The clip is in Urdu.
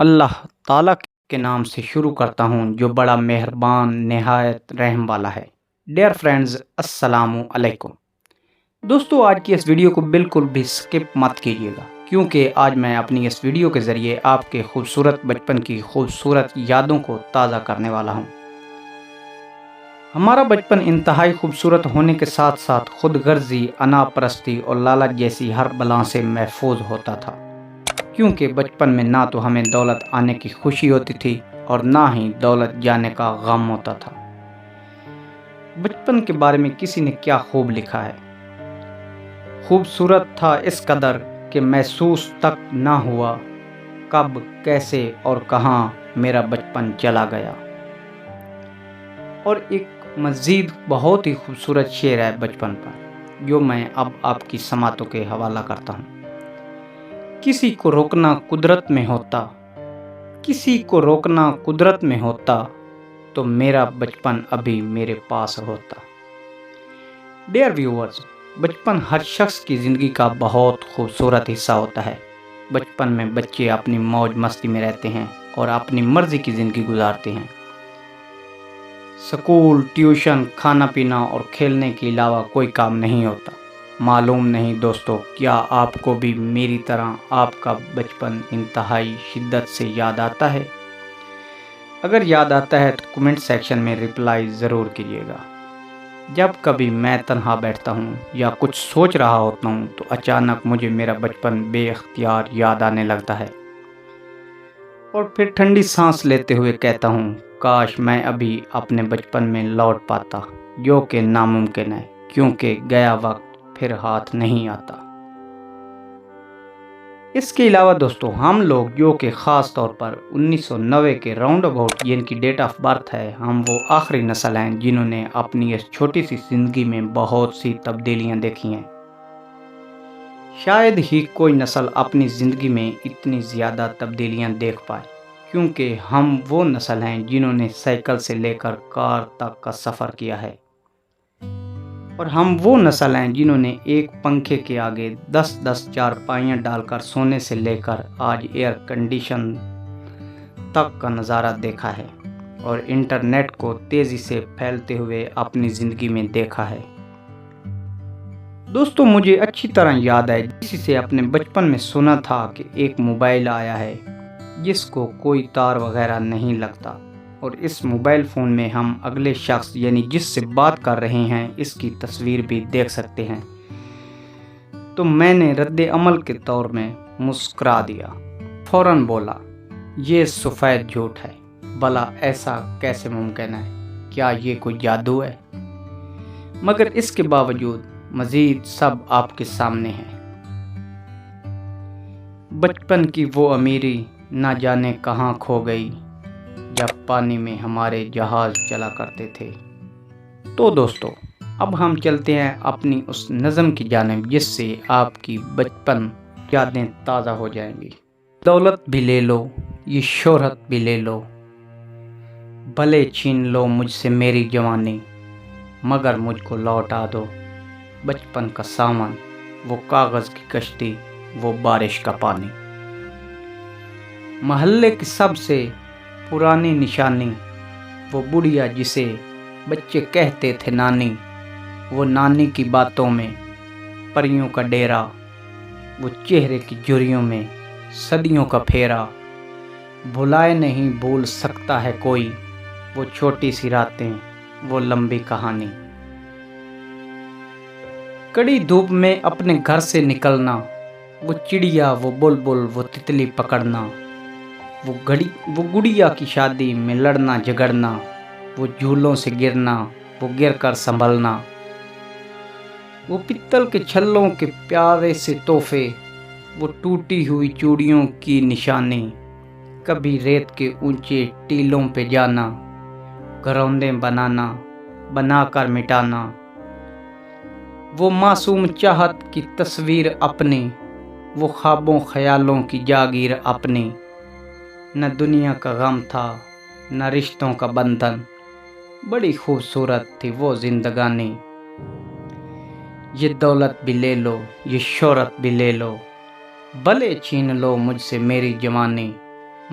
اللہ تعالیٰ کے نام سے شروع کرتا ہوں جو بڑا مہربان نہایت رحم والا ہے۔ ڈیئر فرینڈز، السلام علیکم۔ دوستو، آج کی اس ویڈیو کو بالکل بھی سکپ مت کیجیے گا، کیونکہ آج میں اپنی اس ویڈیو کے ذریعے آپ کے خوبصورت بچپن کی خوبصورت یادوں کو تازہ کرنے والا ہوں۔ ہمارا بچپن انتہائی خوبصورت ہونے کے ساتھ ساتھ خود غرضی، انا پرستی اور لالچ جیسی ہر بلا سے محفوظ ہوتا تھا، کیونکہ بچپن میں نہ تو ہمیں دولت آنے کی خوشی ہوتی تھی اور نہ ہی دولت جانے کا غم ہوتا تھا۔ بچپن کے بارے میں کسی نے کیا خوب لکھا ہے، خوبصورت تھا اس قدر کہ محسوس تک نہ ہوا، کب، کیسے اور کہاں میرا بچپن چلا گیا۔ اور ایک مزید بہت ہی خوبصورت شعر ہے بچپن پر، جو میں اب آپ کی سماعتوں کے حوالہ کرتا ہوں۔ کسی کو روکنا قدرت میں ہوتا، کسی کو روکنا قدرت میں ہوتا، تو میرا بچپن ابھی میرے پاس ہوتا۔ ڈیئر ویورز، بچپن ہر شخص کی زندگی کا بہت خوبصورت حصہ ہوتا ہے۔ بچپن میں بچے اپنی موج مستی میں رہتے ہیں اور اپنی مرضی کی زندگی گزارتے ہیں۔ سکول، ٹیوشن، کھانا پینا اور کھیلنے کے علاوہ کوئی کام نہیں ہوتا۔ معلوم نہیں دوستو، کیا آپ کو بھی میری طرح آپ کا بچپن انتہائی شدت سے یاد آتا ہے؟ اگر یاد آتا ہے تو کمنٹ سیکشن میں رپلائی ضرور کیجیے گا۔ جب کبھی میں تنہا بیٹھتا ہوں یا کچھ سوچ رہا ہوتا ہوں تو اچانک مجھے میرا بچپن بے اختیار یاد آنے لگتا ہے، اور پھر ٹھنڈی سانس لیتے ہوئے کہتا ہوں، کاش میں ابھی اپنے بچپن میں لوٹ پاتا، جو کہ ناممکن ہے، کیونکہ گیا وقت پھر ہاتھ نہیں آتا۔ اس کے علاوہ دوستو، ہم لوگ جو کہ خاص طور پر 1990 کے راؤنڈ اباؤٹ جن کی ڈیٹ آف برتھ ہے، ہم وہ آخری نسل ہیں جنہوں نے اپنی اس چھوٹی سی زندگی میں بہت سی تبدیلیاں دیکھی ہیں۔ شاید ہی کوئی نسل اپنی زندگی میں اتنی زیادہ تبدیلیاں دیکھ پائے، کیونکہ ہم وہ نسل ہیں جنہوں نے سائیکل سے لے کر کار تک کا سفر کیا ہے، اور ہم وہ نسل ہیں جنہوں نے ایک پنکھے کے آگے 10 چارپائیاں ڈال کر سونے سے لے کر آج ایئر کنڈیشن تک کا نظارہ دیکھا ہے، اور انٹرنیٹ کو تیزی سے پھیلتے ہوئے اپنی زندگی میں دیکھا ہے۔ دوستو، مجھے اچھی طرح یاد ہے کسی سے اپنے بچپن میں سنا تھا کہ ایک موبائل آیا ہے جس کو کوئی تار وغیرہ نہیں لگتا، اور اس موبائل فون میں ہم اگلے شخص یعنی جس سے بات کر رہے ہیں اس کی تصویر بھی دیکھ سکتے ہیں۔ تو میں نے رد عمل کے طور میں مسکرا دیا، فوراً بولا، یہ سفید جھوٹ ہے، بھلا ایسا کیسے ممکن ہے؟ کیا یہ کوئی جادو ہے؟ مگر اس کے باوجود مزید سب آپ کے سامنے ہے۔ بچپن کی وہ امیری نہ جانے کہاں کھو گئی، جب پانی میں ہمارے جہاز چلا کرتے تھے۔ تو دوستو، اب ہم چلتے ہیں اپنی اس نظم کی جانب جس سے آپ کی بچپن یادیں تازہ ہو جائیں گی۔ دولت بھی لے لو، یہ شہرت بھی لے لو، بھلے چھین لو مجھ سے میری جوانی، مگر مجھ کو لوٹا دو بچپن کا سامان، وہ کاغذ کی کشتی، وہ بارش کا پانی۔ محلے کی سب سے پرانی نشانی، وہ بڑھیا جسے بچے کہتے تھے نانی، وہ نانی کی باتوں میں پریوں کا ڈیرا، وہ چہرے کی جھریوں میں صدیوں کا پھیرا، بھلائے نہیں بھول سکتا ہے کوئی، وہ چھوٹی سی راتیں، وہ لمبی کہانی۔ کڑی دھوپ میں اپنے گھر سے نکلنا، وہ چڑیا، وہ بلبل، وہ تتلی پکڑنا، وہ گڑیا کی شادی میں لڑنا جھگڑنا، وہ جھولوں سے گرنا، وہ گر کر سنبھلنا، وہ پتل کے چھلوں کے پیارے سے تحفے، وہ ٹوٹی ہوئی چوڑیوں کی نشانی، کبھی ریت کے اونچے ٹیلوں پہ جانا، گھروندے بنانا، بنا کر مٹانا، وہ معصوم چاہت کی تصویر اپنی، وہ خوابوں خیالوں کی جاگیر اپنی، نہ دنیا کا غم تھا نہ رشتوں کا بندھن، بڑی خوبصورت تھی وہ زندگانی۔ یہ دولت بھی لے لو، یہ شہرت بھی لے لو، بھلے چھین لو مجھ سے میری جوانی،